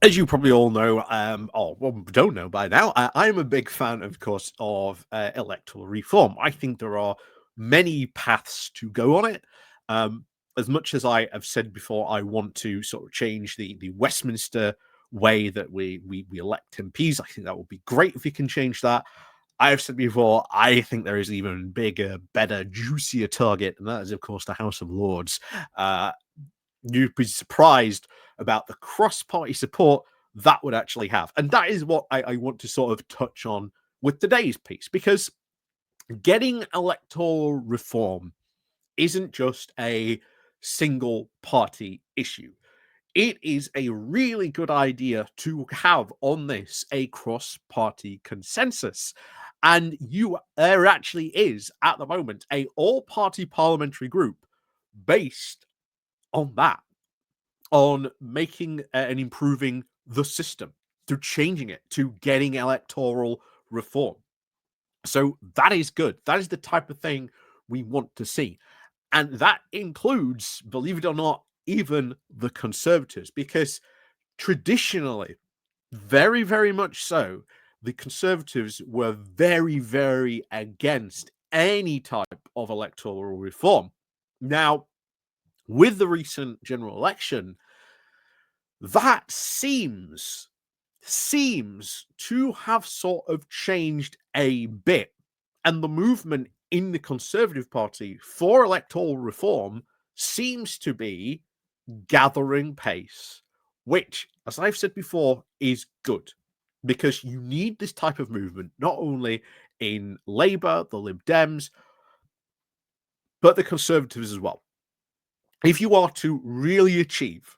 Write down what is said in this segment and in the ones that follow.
As you probably all know, or well, don't know by now, I am a big fan, of course, of electoral reform. I think there are many paths to go on it. Um, as much as I have said before, I want to sort of change the Westminster way that we elect MPs. I think that would be great if we can change that. I have said before, I think there is an even bigger, better, juicier target, and that is, of course, the House of Lords. Uh, you'd be surprised about the cross-party support that would actually have. And that is what I want to sort of touch on with today's piece, because getting electoral reform isn't just a single party issue. It is a really good idea to have on this a cross-party consensus. And there actually is, at the moment, a all-party parliamentary group based on that, on making and improving the system, to changing it, to getting electoral reform. So that is good. That is the type of thing we want to see. And that includes, believe it or not, even the Conservatives, because traditionally, very, very much so, the Conservatives were very, very against any type of electoral reform. Now, with the recent general election, that seems to have sort of changed a bit. And the movement in the Conservative Party for electoral reform seems to be gathering pace, which, as I've said before, is good, because you need this type of movement not only in Labour, the Lib Dems, but the Conservatives as well. If you are to really achieve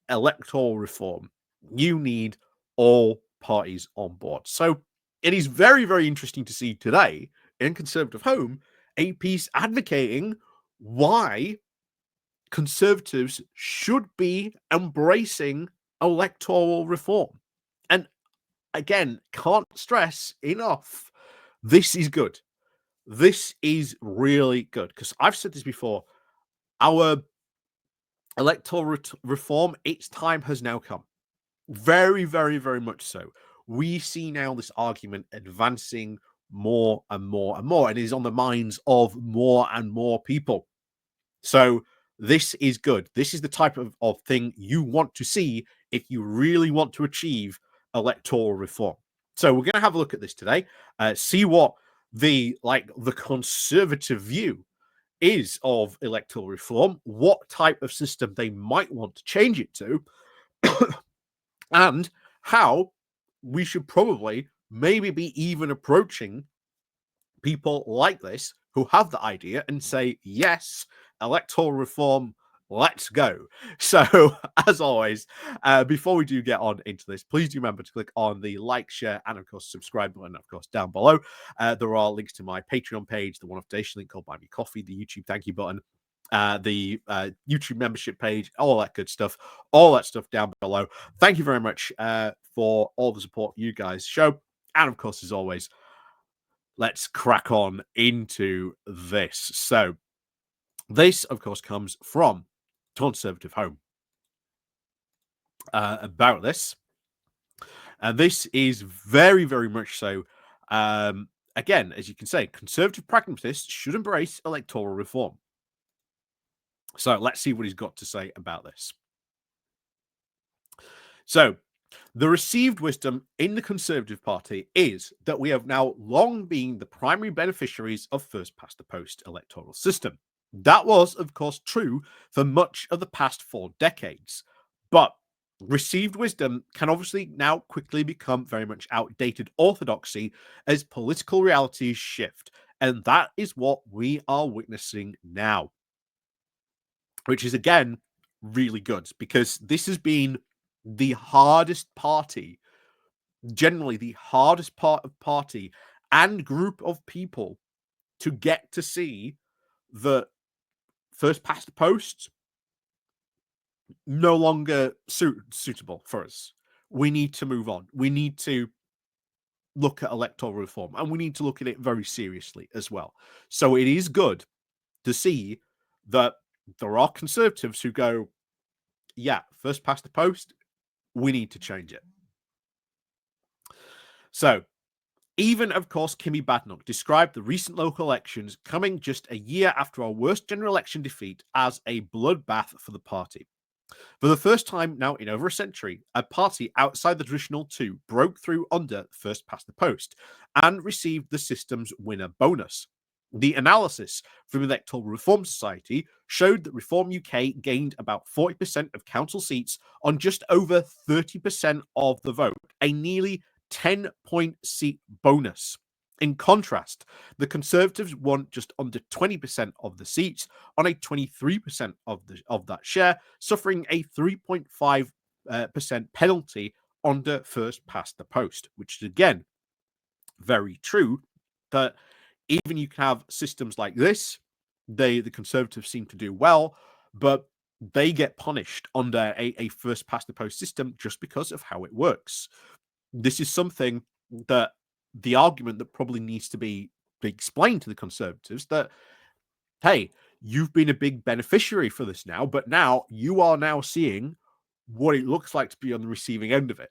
electoral reform, you need all parties on board. So it is very, very interesting to see today in Conservative Home a piece advocating why Conservatives should be embracing electoral reform. And again, can't stress enough, this is good. This is really good, because I've said this before. Our electoral reform, its time has now come. Very, very, very much so. We see now this argument advancing more and more and more, and it is on the minds of more and more people. So this is good. This is the type of thing you want to see if you really want to achieve electoral reform. So we're going to have a look at this today, see what the conservative view is of electoral reform, what type of system they might want to change it to, and how we should probably maybe be even approaching people like this who have the idea and say, yes, electoral reform, let's go. So, as always, before we do get on into this, please do remember to click on the like, share, and of course, subscribe button, of course, down below. There are links to my Patreon page, the one-off donation link called Buy Me Coffee, the YouTube thank you button, the YouTube membership page, all that good stuff, all that stuff down below. Thank you very much for all the support you guys show. And of course, as always, let's crack on into this. So, this, of course, comes from Conservative Home about this. And this is very, very much so. Again, as you can say, conservative pragmatists should embrace electoral reform. So, let's see what he's got to say about this. So, the received wisdom in the Conservative Party is that we have now long been the primary beneficiaries of first past the post electoral system. That was, of course, true for much of the past 4 decades. But received wisdom can obviously now quickly become very much outdated orthodoxy as political realities shift. And that is what we are witnessing now, which is, again, really good, because this has been the hardest party, generally the hardest part of party and group of people to get to see the first past the post no longer suitable for us. We need to move on. We need to look at electoral reform, and we need to look at it very seriously as well. So it is good to see that there are Conservatives who go, yeah, first past the post, we need to change it. So, even, of course, Kimmy Badenoch described the recent local elections coming just a year after our worst general election defeat as a bloodbath for the party. For the first time now in over a century, a party outside the traditional two broke through under first past the post and received the system's winner bonus. The analysis from Electoral Reform Society showed that Reform UK gained about 40% of council seats on just over 30% of the vote, a nearly 10-point seat bonus. In contrast, the Conservatives won just under 20% of the seats on a 23% of that share, suffering a 3.5% penalty under first past the post, which is again very true that even you can have systems like this, the Conservatives seem to do well, but they get punished under a first past the post system just because of how it works. This is something that the argument that probably needs to be explained to the Conservatives that, hey, you've been a big beneficiary for this now, but now you are now seeing what it looks like to be on the receiving end of it,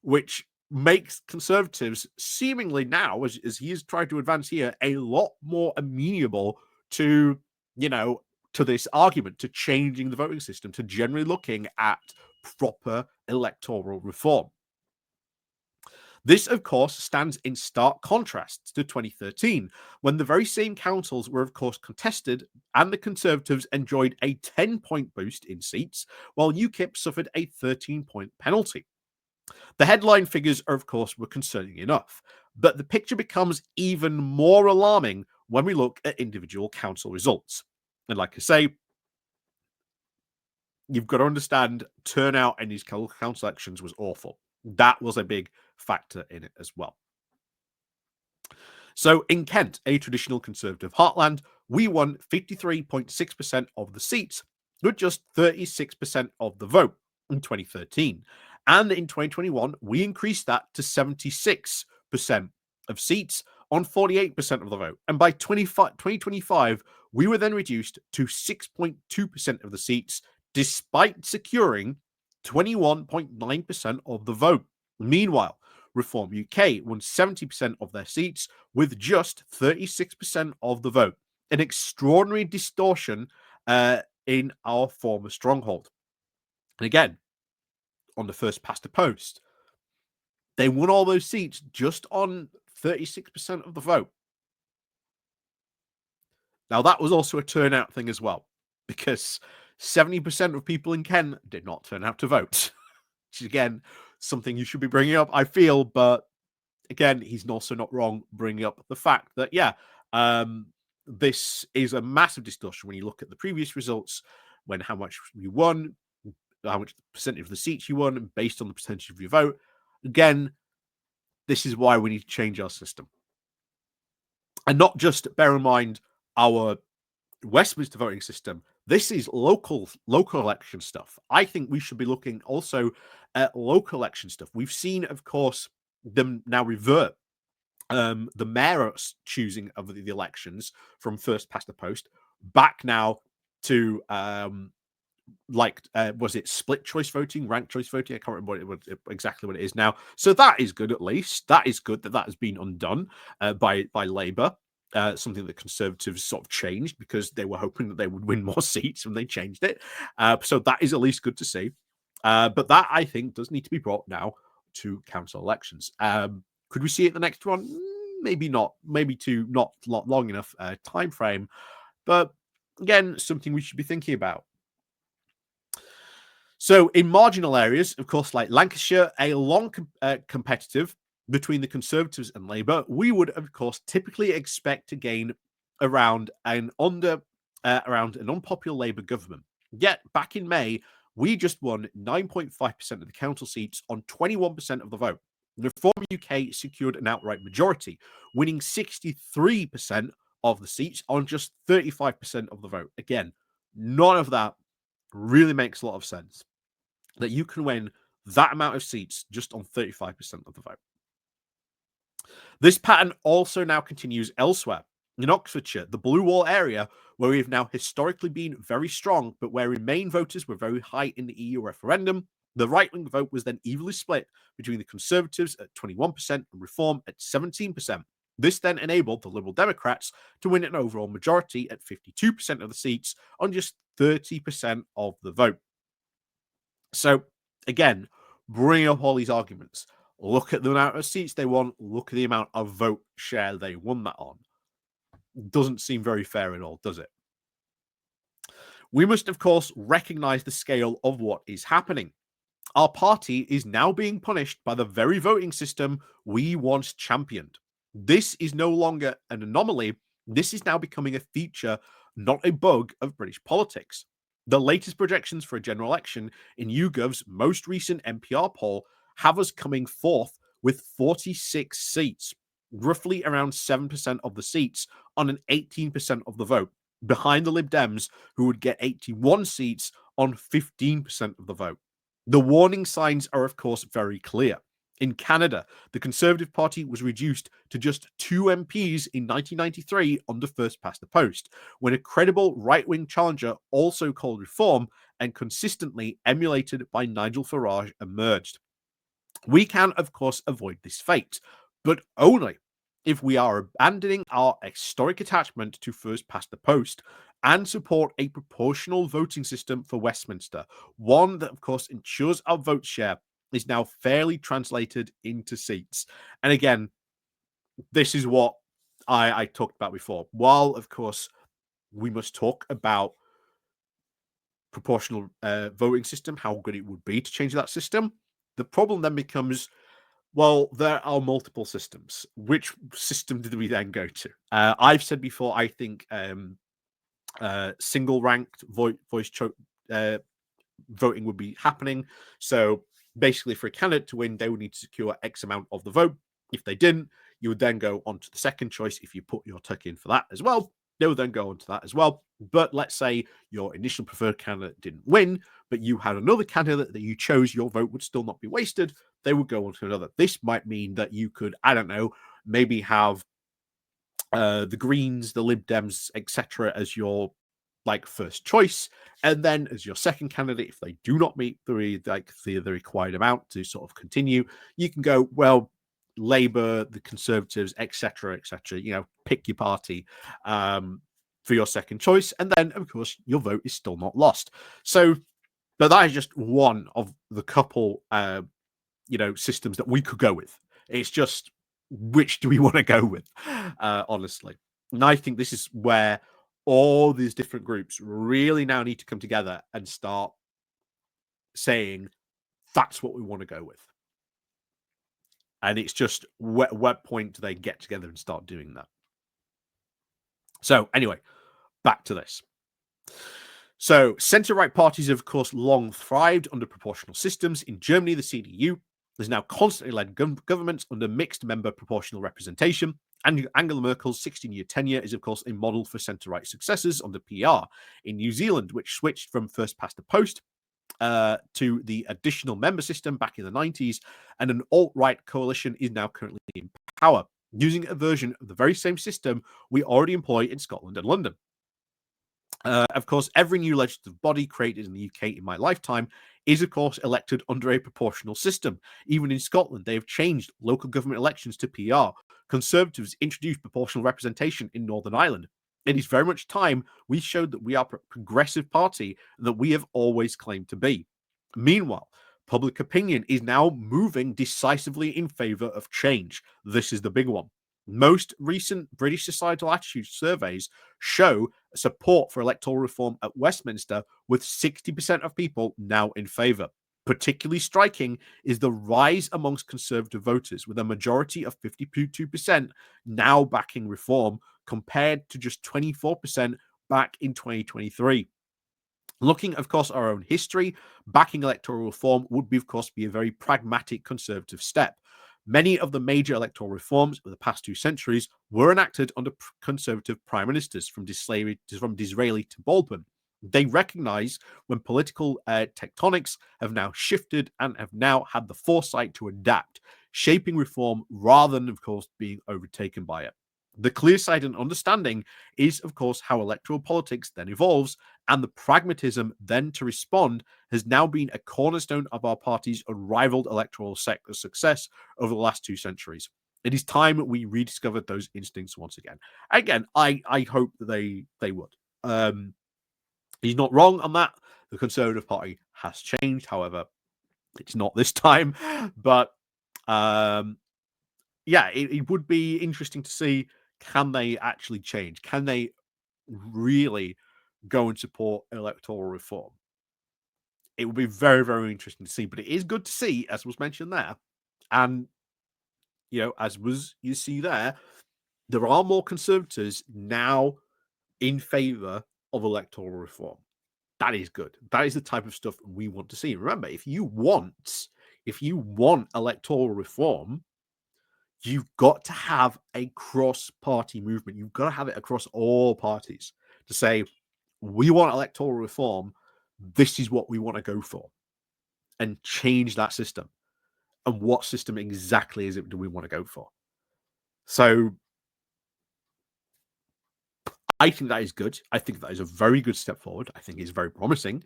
which makes Conservatives seemingly now, as he is trying to advance here, a lot more amenable to, to this argument, to changing the voting system, to generally looking at proper electoral reform. This, of course, stands in stark contrast to 2013, when the very same councils were, of course, contested and the Conservatives enjoyed a 10-point boost in seats, while UKIP suffered a 13-point penalty. The headline figures, of course, were concerning enough, but the picture becomes even more alarming when we look at individual council results. And like I say, you've got to understand turnout in these council elections was awful. That was a big factor in it as well. So in Kent, a traditional Conservative heartland, we won 53.6% of the seats, with just 36% of the vote in 2013. And in 2021, we increased that to 76% of seats on 48% of the vote. And by 2025, we were then reduced to 6.2% of the seats, despite securing 21.9% of the vote. Meanwhile, Reform UK won 70% of their seats with just 36% of the vote. An extraordinary distortion in our former stronghold. And again, on the first past the post, they won all those seats just on 36% of the vote. Now, that was also a turnout thing as well, because 70% of people in Kent did not turn out to vote, which is, again, something you should be bringing up, I feel. But again, he's also not wrong bringing up the fact that, this is a massive distortion when you look at the previous results, when how much you won, how much percentage of the seats you won, based on the percentage of your vote. Again, this is why we need to change our system. And not just bear in mind our Westminster voting system. This is local election stuff. I think we should be looking also at local election stuff. We've seen, of course, them now revert the mayor's choosing of the elections from first past the post back now to was it split choice voting, ranked choice voting? I can't remember exactly what it is now. So that is good. At least that is good that has been undone by Labour. Something that Conservatives sort of changed because they were hoping that they would win more seats and they changed it. So that is at least good to see. But that, I think, does need to be brought now to council elections. Could we see it the next one? Maybe not. Maybe not long enough time frame. But again, something we should be thinking about. So in marginal areas, of course, like Lancashire, a long competitive between the Conservatives and Labour, we would, of course, typically expect to gain around an unpopular Labour government. Yet, back in May, we just won 9.5% of the council seats on 21% of the vote. Reform UK secured an outright majority, winning 63% of the seats on just 35% of the vote. Again, none of that really makes a lot of sense, that you can win that amount of seats just on 35% of the vote. This pattern also now continues elsewhere. In Oxfordshire, the Blue Wall area, where we've now historically been very strong, but where Remain voters were very high in the EU referendum, The right-wing vote was then evenly split between the Conservatives at 21% and Reform at 17%. This then enabled the Liberal Democrats to win an overall majority at 52% of the seats on just 30% of the vote. So, again, bring up all these arguments. Look at the amount of seats they won. Look at the amount of vote share they won that on. Doesn't seem very fair at all, does it? We must, of course, recognize the scale of what is happening. Our party is now being punished by the very voting system we once championed. This is no longer an anomaly. This is now becoming a feature, not a bug, of British politics. The latest projections for a general election in YouGov's most recent NPR poll have us coming fourth with 46 seats, roughly around 7% of the seats on an 18% of the vote, behind the Lib Dems, who would get 81 seats on 15% of the vote. The warning signs are, of course, very clear. In Canada, the Conservative Party was reduced to just 2 MPs in 1993 under first past the post, when a credible right-wing challenger, also called Reform, and consistently emulated by Nigel Farage, emerged. We can, of course, avoid this fate, but only if we are abandoning our historic attachment to first past the post and support a proportional voting system for Westminster, one that, of course, ensures our vote share is now fairly translated into seats. And again, this is what I talked about before. While, of course, we must talk about proportional voting system, how good it would be to change that system, the problem then becomes, well, there are multiple systems. Which system did we then go to? I've said before, I think single ranked voice voting would be happening. So basically, for a candidate to win, they would need to secure X amount of the vote. If they didn't, you would then go on to the second choice. If you put your tuck in for that as well, they would then go on to that as well. But let's say your initial preferred candidate didn't win, but you had another candidate that you chose, your vote would still not be wasted. They would go on to another. This might mean that you could, I don't know, maybe have the Greens, the Lib Dems, etc., as your first choice, and then as your second candidate, if they do not meet the required amount to sort of continue, you can go, well, Labour, the Conservatives, etc., etc. Pick your party for your second choice, and then of course your vote is still not lost. So, but that is just one of the couple systems that we could go with. It's just, which do we want to go with, honestly? And I think this is where all these different groups really now need to come together and start saying that's what we want to go with. And it's just what point do they get together and start doing that? So anyway, back to this. So centre-right parties have, of course, long thrived under proportional systems. In Germany, the CDU has now constantly led governments under mixed member proportional representation. And Angela Merkel's 16-year tenure is, of course, a model for centre-right successors under PR. In New Zealand, which switched from first past the post to the additional member system back in the 90s, and an alt-right coalition is now currently in power, using a version of the very same system we already employ in Scotland and London. Of course, every new legislative body created in the UK in my lifetime is, of course, elected under a proportional system. Even in Scotland, they have changed local government elections to PR. Conservatives introduced proportional representation in Northern Ireland. It is very much time we showed that we are a progressive party that we have always claimed to be. Meanwhile, public opinion is now moving decisively in favour of change. This is the big one. Most recent British societal attitude surveys show support for electoral reform at Westminster, with 60% of people now in favour. Particularly striking is the rise amongst Conservative voters, with a majority of 52% now backing reform, compared to just 24% back in 2023. Looking, of course, at our own history, backing electoral reform would, of course, be a very pragmatic Conservative step. Many of the major electoral reforms of the past 2 centuries were enacted under Conservative prime ministers, from Disraeli to Baldwin. They recognize when political tectonics have now shifted and have now had the foresight to adapt, shaping reform rather than, of course, being overtaken by it. The clear sight and understanding is, of course, how electoral politics then evolves And the pragmatism then to respond has now been a cornerstone of our party's unrivaled electoral success over the last 2 centuries. It is time we rediscovered those instincts once again. Again, I hope that they would. He's not wrong on that. The Conservative Party has changed, however, it's not this time. But yeah, it would be interesting to see, can they actually change? Can they really go and support electoral reform? It would be very, very interesting to see. But it is good to see, as was mentioned there, and as was you see there are more Conservatives now in favour of electoral reform. That is good. That is the type of stuff we want to see. Remember, if you want electoral reform, you've got to have a cross-party movement. You've got to have it across all parties to say, we want electoral reform. This is what we want to go for, and change that system. And what system exactly is it do we want to go for? So I think that is good. I think that is a very good step forward. I think it's very promising.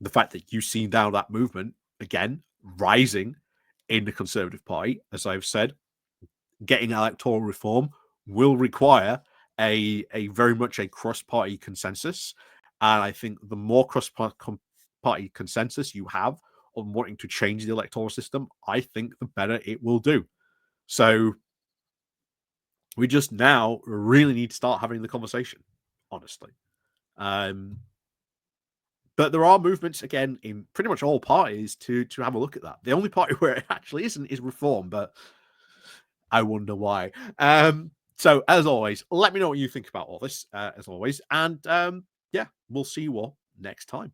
The fact that you see now that movement again rising in the Conservative Party, as I've said, getting electoral reform will require a very much a cross-party consensus. And I think the more cross-party consensus you have on wanting to change the electoral system, I think the better it will do. So we just now really need to start having the conversation, honestly. But there are movements again in pretty much all parties to have a look at that. The only party where it actually isn't is Reform, but I wonder why. So as always, let me know what you think about all this, as always, and yeah, we'll see you all next time.